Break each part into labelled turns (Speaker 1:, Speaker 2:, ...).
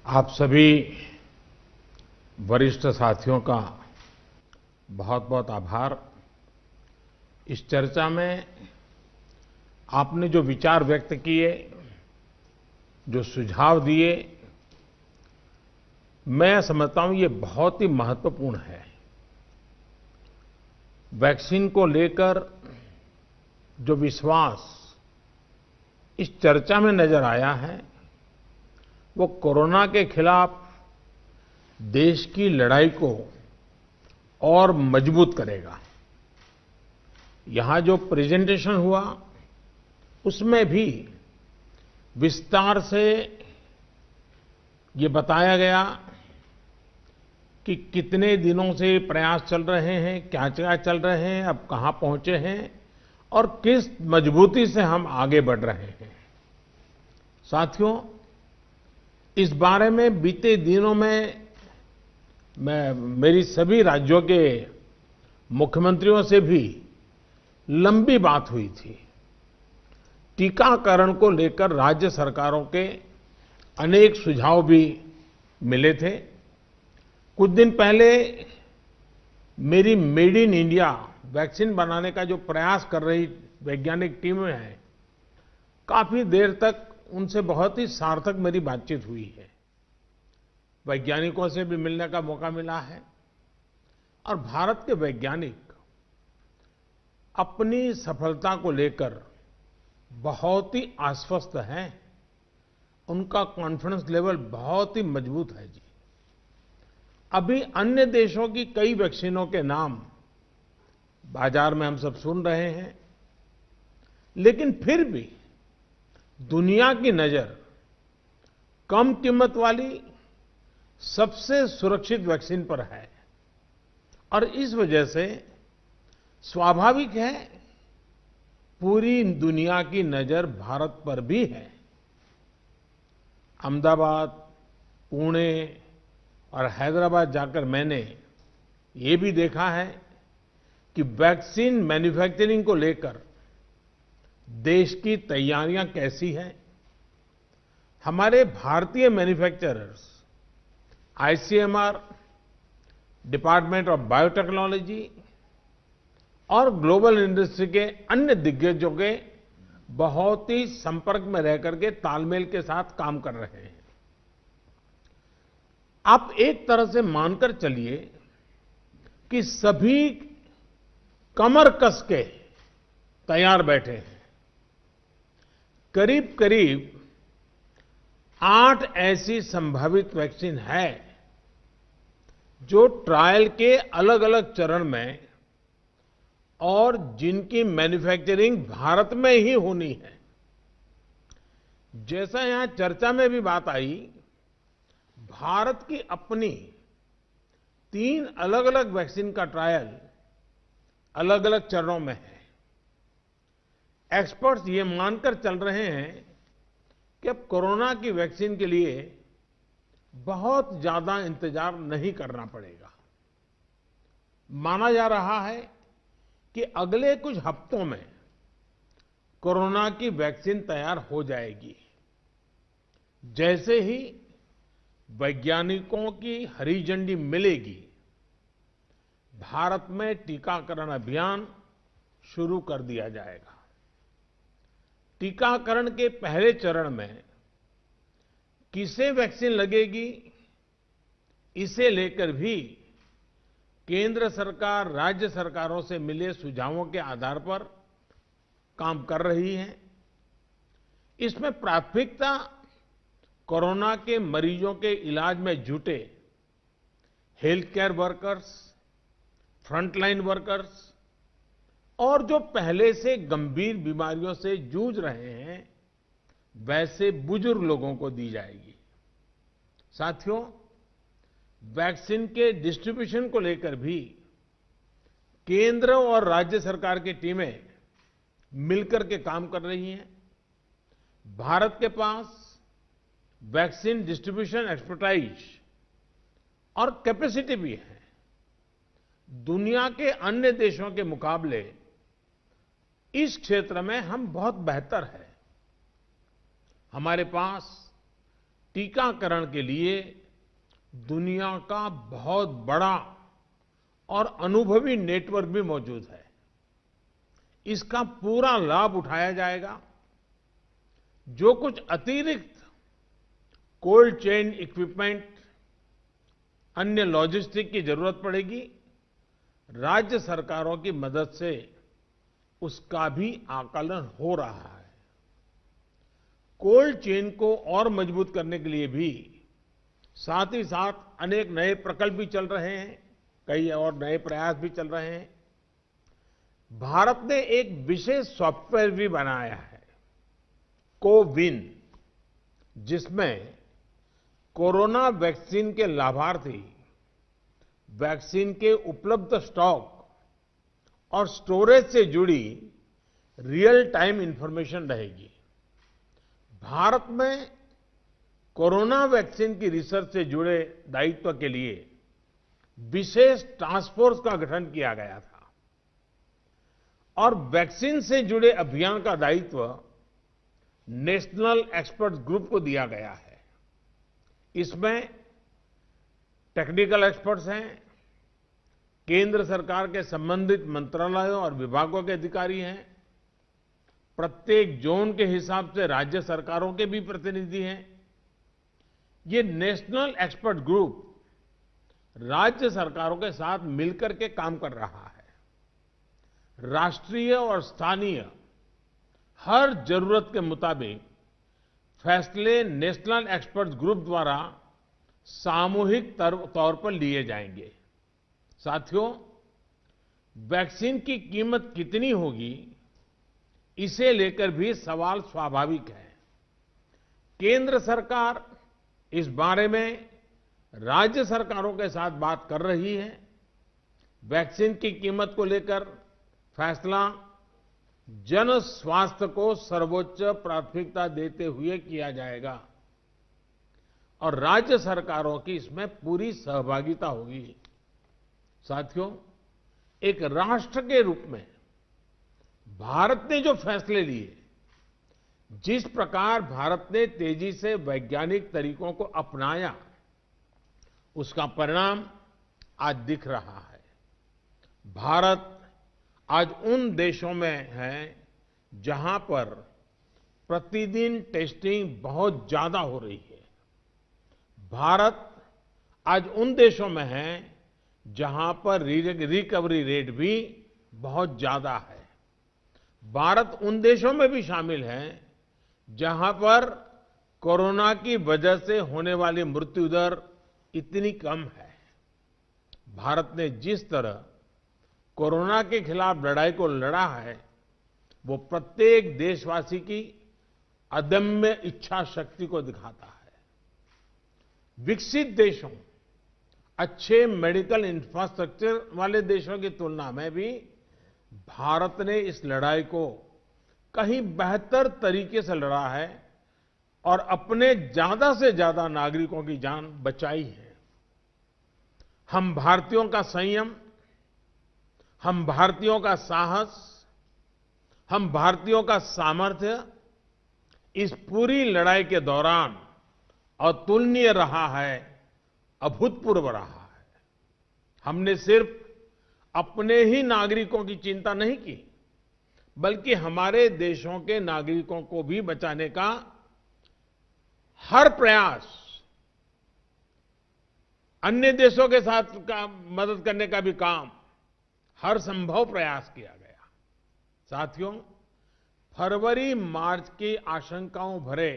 Speaker 1: आप सभी वरिष्ठ साथियों का बहुत बहुत आभार। इस चर्चा में आपने जो विचार व्यक्त किए, जो सुझाव दिए, मैं समझता हूं ये बहुत ही महत्वपूर्ण है। वैक्सीन को लेकर जो विश्वास इस चर्चा में नजर आया है, वो कोरोना के खिलाफ देश की लड़ाई को और मजबूत करेगा। यहां जो प्रेजेंटेशन हुआ, उसमें भी विस्तार से ये बताया गया कि कितने दिनों से प्रयास चल रहे हैं, क्या-क्या चल रहे हैं, अब कहां पहुंचे हैं और किस मजबूती से हम आगे बढ़ रहे हैं। साथियों, इस बारे में बीते दिनों में मेरी सभी राज्यों के मुख्यमंत्रियों से भी लंबी बात हुई थी। टीकाकरण को लेकर राज्य सरकारों के अनेक सुझाव भी मिले थे। कुछ दिन पहले मेरी मेड इन इंडिया वैक्सीन बनाने का जो प्रयास कर रही वैज्ञानिक टीमें हैं, काफी देर तक उनसे बहुत ही सार्थक मेरी बातचीत हुई है। वैज्ञानिकों से भी मिलने का मौका मिला है और भारत के वैज्ञानिक अपनी सफलता को लेकर बहुत ही आश्वस्त हैं। उनका कॉन्फिडेंस लेवल बहुत ही मजबूत है जी। अभी अन्य देशों की कई वैक्सीनों के नाम बाजार में हम सब सुन रहे हैं, लेकिन फिर भी दुनिया की नजर कम कीमत वाली सबसे सुरक्षित वैक्सीन पर है और इस वजह से स्वाभाविक है पूरी दुनिया की नजर भारत पर भी है। अहमदाबाद, पुणे और हैदराबाद जाकर मैंने ये भी देखा है कि वैक्सीन मैन्युफैक्चरिंग को लेकर देश की तैयारियां कैसी हैं। हमारे भारतीय manufacturers, ICMR, department of biotechnology और ग्लोबल इंडस्ट्री के अन्य दिग्गजों के बहुत ही संपर्क में रह करके तालमेल के साथ काम कर रहे हैं। आप एक तरह से मानकर चलिए कि सभी कमर कस के तैयार बैठे हैं। करीब करीब 8 ऐसी संभावित वैक्सीन है जो ट्रायल के अलग अलग चरण में और जिनकी मैन्युफैक्चरिंग भारत में ही होनी है। जैसा यहां चर्चा में भी बात आई, भारत की अपनी 3 अलग अलग वैक्सीन का ट्रायल अलग अलग चरणों में है। एक्सपर्ट्स ये मानकर चल रहे हैं कि अब कोरोना की वैक्सीन के लिए बहुत ज्यादा इंतजार नहीं करना पड़ेगा। माना जा रहा है कि अगले कुछ हफ्तों में कोरोना की वैक्सीन तैयार हो जाएगी। जैसे ही वैज्ञानिकों की हरी झंडी मिलेगी, भारत में टीकाकरण अभियान शुरू कर दिया जाएगा। टीकाकरण के पहले चरण में किसे वैक्सीन लगेगी, इसे लेकर भी केंद्र सरकार राज्य सरकारों से मिले सुझावों के आधार पर काम कर रही है। इसमें प्राथमिकता कोरोना के मरीजों के इलाज में जुटे health care workers, frontline workers और जो पहले से गंभीर बीमारियों से जूझ रहे हैं, वैसे बुजुर्ग लोगों को दी जाएगी। साथियों, वैक्सीन के डिस्ट्रीब्यूशन को लेकर भी केंद्र और राज्य सरकार की टीमें मिलकर के काम कर रही हैं। भारत के पास वैक्सीन डिस्ट्रीब्यूशन एक्सपर्टाइज और कैपेसिटी भी है। दुनिया के अन्य देशों के मुकाबले इस क्षेत्र में हम बहुत बेहतर हैं। हमारे पास टीकाकरण के लिए दुनिया का बहुत बड़ा और अनुभवी नेटवर्क भी मौजूद है। इसका पूरा लाभ उठाया जाएगा। जो कुछ अतिरिक्त कोल्ड चेन इक्विपमेंट, अन्य लॉजिस्टिक की जरूरत पड़ेगी, राज्य सरकारों की मदद से उसका भी आकलन हो रहा है। कोल्ड चेन को और मजबूत करने के लिए भी साथ ही साथ अनेक नए प्रकल्प भी चल रहे हैं, कई और नए प्रयास भी चल रहे हैं। भारत ने एक विशेष सॉफ्टवेयर भी बनाया है, कोविन, जिसमें कोरोना वैक्सीन के लाभार्थी वैक्सीन के उपलब्ध स्टॉक और स्टोरेज से जुड़ी रियल टाइम इंफॉर्मेशन रहेगी। भारत में कोरोना वैक्सीन की रिसर्च से जुड़े दायित्व के लिए विशेष टास्क फोर्स का गठन किया गया था और वैक्सीन से जुड़े अभियान का दायित्व नेशनल एक्सपर्ट ग्रुप को दिया गया है। इसमें टेक्निकल एक्सपर्ट्स हैं, केंद्र सरकार के संबंधित मंत्रालयों और विभागों के अधिकारी हैं, प्रत्येक जोन के हिसाब से राज्य सरकारों के भी प्रतिनिधि हैं। ये नेशनल एक्सपर्ट ग्रुप राज्य सरकारों के साथ मिलकर के काम कर रहा है। राष्ट्रीय और स्थानीय हर जरूरत के मुताबिक फैसले नेशनल एक्सपर्ट ग्रुप द्वारा सामूहिक तौर पर लिए जाएंगे। साथियों, वैक्सीन की कीमत कितनी होगी, इसे लेकर भी सवाल स्वाभाविक है। केंद्र सरकार इस बारे में राज्य सरकारों के साथ बात कर रही है। वैक्सीन की कीमत को लेकर फैसला जन स्वास्थ्य को सर्वोच्च प्राथमिकता देते हुए किया जाएगा और राज्य सरकारों की इसमें पूरी सहभागिता होगी। साथियों, एक राष्ट्र के रूप में भारत ने जो फैसले लिए, जिस प्रकार भारत ने तेजी से वैज्ञानिक तरीकों को अपनाया, उसका परिणाम आज दिख रहा है। भारत आज उन देशों में है जहां पर प्रतिदिन टेस्टिंग बहुत ज्यादा हो रही है। भारत आज उन देशों में है जहां पर रिकवरी रेट भी बहुत ज्यादा है। भारत उन देशों में भी शामिल है जहां पर कोरोना की वजह से होने वाली मृत्यु दर इतनी कम है। भारत ने जिस तरह कोरोना के खिलाफ लड़ाई को लड़ा है, वो प्रत्येक देशवासी की अदम्य इच्छा शक्ति को दिखाता है। विकसित देशों, अच्छे मेडिकल इंफ्रास्ट्रक्चर वाले देशों की तुलना में भी भारत ने इस लड़ाई को कहीं बेहतर तरीके से लड़ा है और अपने ज्यादा से ज्यादा नागरिकों की जान बचाई है। हम भारतीयों का संयम, हम भारतीयों का साहस, हम भारतीयों का सामर्थ्य इस पूरी लड़ाई के दौरान अतुलनीय रहा है, अभूतपूर्व रहा है। हमने सिर्फ अपने ही नागरिकों की चिंता नहीं की, बल्कि हमारे देशों के नागरिकों को भी बचाने का हर प्रयास, अन्य देशों के साथ मदद करने का भी काम, हर संभव प्रयास किया गया। साथियों, फरवरी मार्च की आशंकाओं भरे,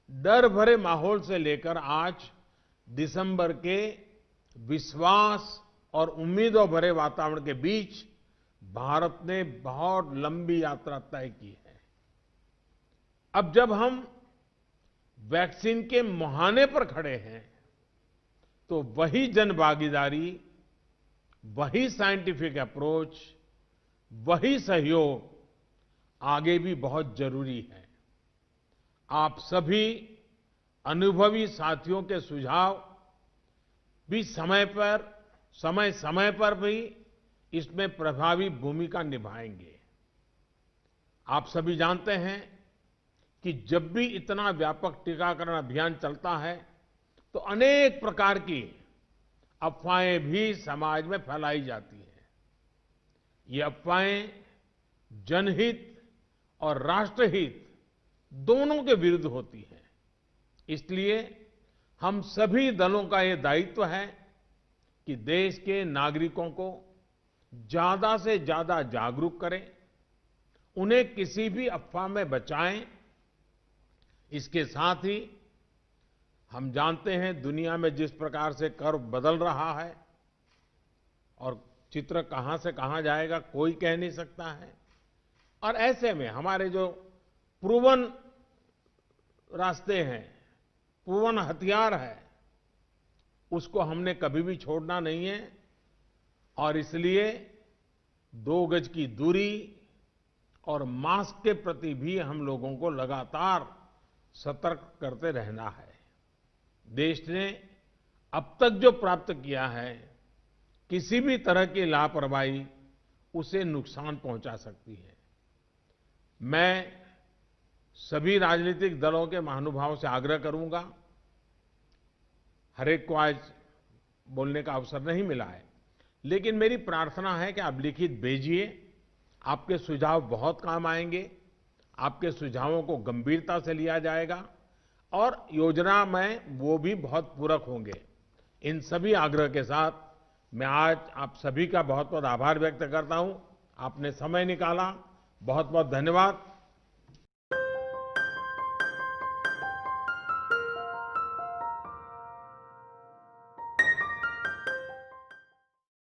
Speaker 1: डर भरे माहौल से लेकर आज दिसंबर के विश्वास और उम्मीदों भरे वातावरण के बीच भारत ने बहुत लंबी यात्रा तय की है। अब जब हम वैक्सीन के मुहाने पर खड़े हैं, तो वही जनभागीदारी, वही साइंटिफिक अप्रोच, वही सहयोग आगे भी बहुत जरूरी है। आप सभी अनुभवी साथियों के सुझाव भी समय समय पर भी इसमें प्रभावी भूमिका निभाएंगे। आप सभी जानते हैं कि जब भी इतना व्यापक टीकाकरण अभियान चलता है तो अनेक प्रकार की अफवाहें भी समाज में फैलाई जाती हैं। ये अफवाहें जनहित और राष्ट्रहित दोनों के विरुद्ध होती हैं। इसलिए हम सभी दलों का ये दायित्व है कि देश के नागरिकों को ज्यादा से ज्यादा जागरूक करें, उन्हें किसी भी अफवाह में बचाएं। इसके साथ ही हम जानते हैं दुनिया में जिस प्रकार से कर्व बदल रहा है और चित्र कहां से कहां जाएगा कोई कह नहीं सकता है। और ऐसे में हमारे जो प्रूवन रास्ते हैं, प्रूवन हथियार है, उसको हमने कभी भी छोड़ना नहीं है। और इसलिए 2 गज की दूरी और मास्क के प्रति भी हम लोगों को लगातार सतर्क करते रहना है। देश ने अब तक जो प्राप्त किया है, किसी भी तरह की लापरवाही उसे नुकसान पहुंचा सकती है। मैं सभी राजनीतिक दलों के महानुभावों से आग्रह करूंगा, हर एक को आज बोलने का अवसर नहीं मिला है, लेकिन मेरी प्रार्थना है कि आप लिखित भेजिए। आपके सुझाव बहुत काम आएंगे, आपके सुझावों को गंभीरता से लिया जाएगा और योजना में वो भी बहुत पूरक होंगे। इन सभी आग्रह के साथ मैं आज आप सभी का बहुत बहुत आभार व्यक्त करता हूं। आपने समय निकाला, बहुत बहुत धन्यवाद।